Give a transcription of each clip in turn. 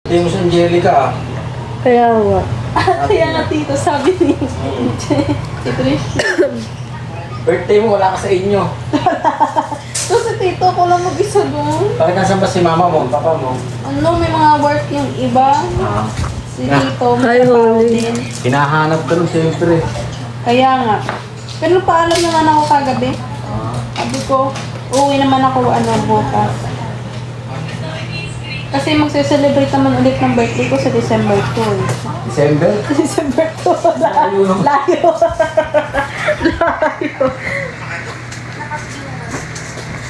Hindi mo si Angelica ah. Kaya nga. Kaya nga tito, sabi ni si Christian. Birthday mo, wala ka sa inyo. So si tito ko lang mag-isa doon. Bakit nasan ba si mama mo, papa mo? Ano, may mga work yung iba. Si tito, may Ay, trabaho holy. din. Hinahanap ka rin siyempre. Kaya nga. Pero paalam naman ako kagabi. Sabi ko, uuwi naman ako bukas. Kasi magse-celebrate naman ulit ng birthday ko sa December 2. December? December 2. Layo naman. Layo.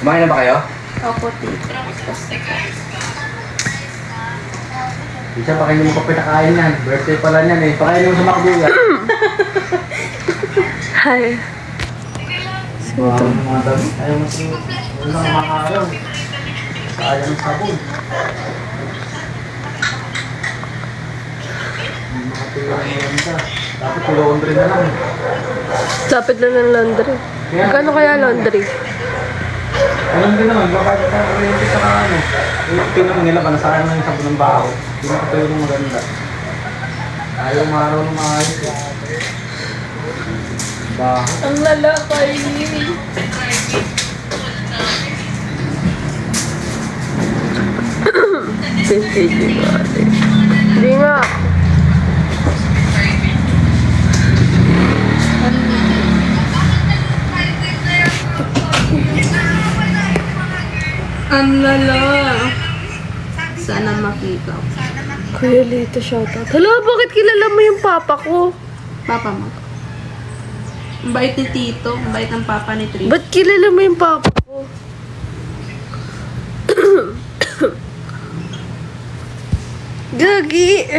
Kumain na ba kayo? Opo, tito. Isa, baka hindi mo pa pinakain yan. Birthday pala niyan eh. Pakain mo sa McDo yan. Hi. Mga dami. Ayaw mo si... Wala nang makakaroon. Kaya ng sabon. Dapat laundry na lang. Lapit lang ng laundry. Magkano kaya laundry? Alam din naman, baka ka oriente sa ano. Tingnan nila pa, nasaan na yung sabon ng baho. Hindi na katayo ng maganda. Ayaw maraw ng maayos. Baho. Ang lalakay. Hindi nga. Ang lala. Sana makita ko. Kuya Lito, shoutout. Hala, bakit kilala mo yung papa ko? Papa mo. Ang bait ni Tito. Ang bait ng papa ni Trish. Ba't kilala mo yung papa ko? Gagi.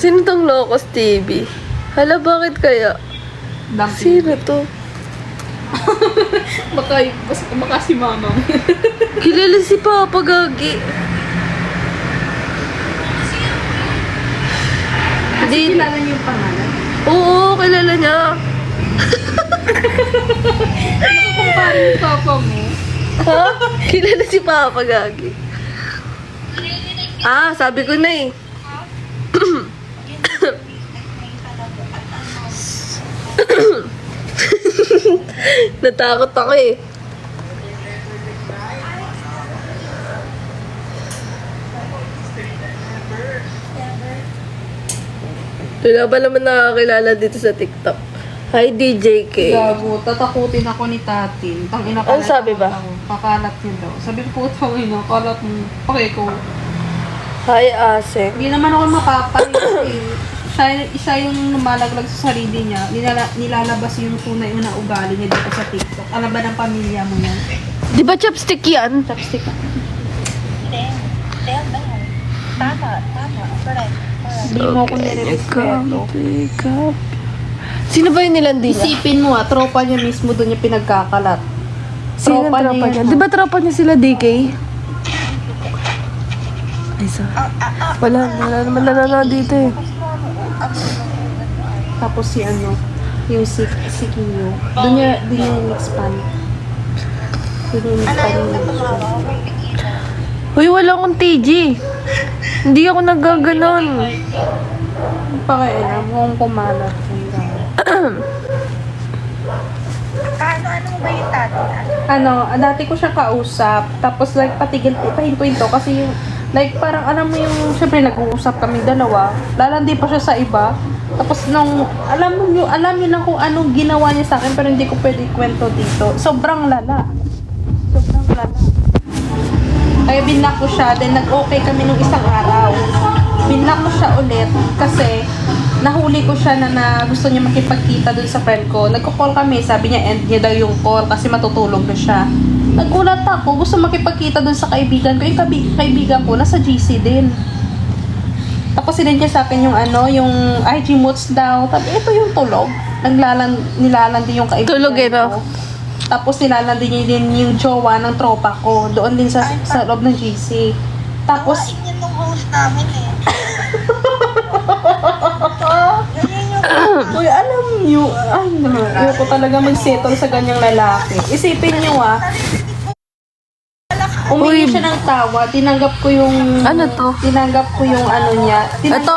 Sino tong Locos TV? Hala, bakit kaya? Dumpling. Sino to? Baka si mama mo. Kilala si Papa, Gagi. Kasi kilala niyo yung pangalan. Oo, kilala niya. Nakakumpara yung papa mo. Ha? Kilala si Papa, Gagi. Ah, sabi ko na eh. Natakot ako eh. Wala ba naman nakakilala dito sa TikTok? Hi, DJ K. Gago, tatakutin ako ni Tatin. Tangina Ano sabi ba? Kakalat niya daw. Sabi ko, tangina, kalat mo. Okay ko. Hi, Ase. Hindi naman ako mapapalit eh. Siya yung lumalaglag sa sarili niya. Nilalabas yung tunay na ugali niya dito sa TikTok. Alam ba ng pamilya mo yan? Di ba chopstick yan? Chopstick. Hindi mo ko nire-respeto. Sino ba yung nilandi niya? Isipin mo tropa niya mismo doon yung pinagkakalat. Sino ang tropa niya? Di ba tropa niya sila DK? Ay, wala naman nanonood dito eh. Tapos si yung si Kinyo. Doon niya in-expand. Doon niya in-expand yung Uy, wala akong TG. Hindi ako nagaganon. Pakialam kung kumalat. Ano ba yung tatay? Dati ko siya kausap. Tapos like pahintuin to kasi yung like parang alam mo yung syempre nag-uusap kami dalawa. Lalandi pa siya sa iba. Tapos nung alam niyo lang kung anong ginawa niya sa akin pero hindi ko pwede ikwento dito. Sobrang lala. Kaya binlock ko siya, then nag-okay kami nung isang araw. Binlock ko siya ulit kasi nahuli ko siya na gusto niya makipagkita dun sa friend ko. Nagko-call kami, sabi niya end niya daw yung call kasi matutulog na siya. Nagulat ako, gusto makipagkita dun sa kaibigan ko. Yung kaibigan ko, nasa GC din. Tapos sinend niya sa akin yung yung IG moods daw. Tapos ito yung tulog. Nilalandi yung kaibigan Tulog eh, no? ko. Tapos nilalandi niya din yung jowa ng tropa ko. Doon din sa loob ng GC. Tapos, Yun yung host namin eh. uy, alam niyo, ayoko talaga mag-settle sa ganyang lalaki. Isipin niyo Umingi Uy. siya ng tawa. Tinanggap ko yung... Ano to? Tinanggap ko yung ano niya. Ito,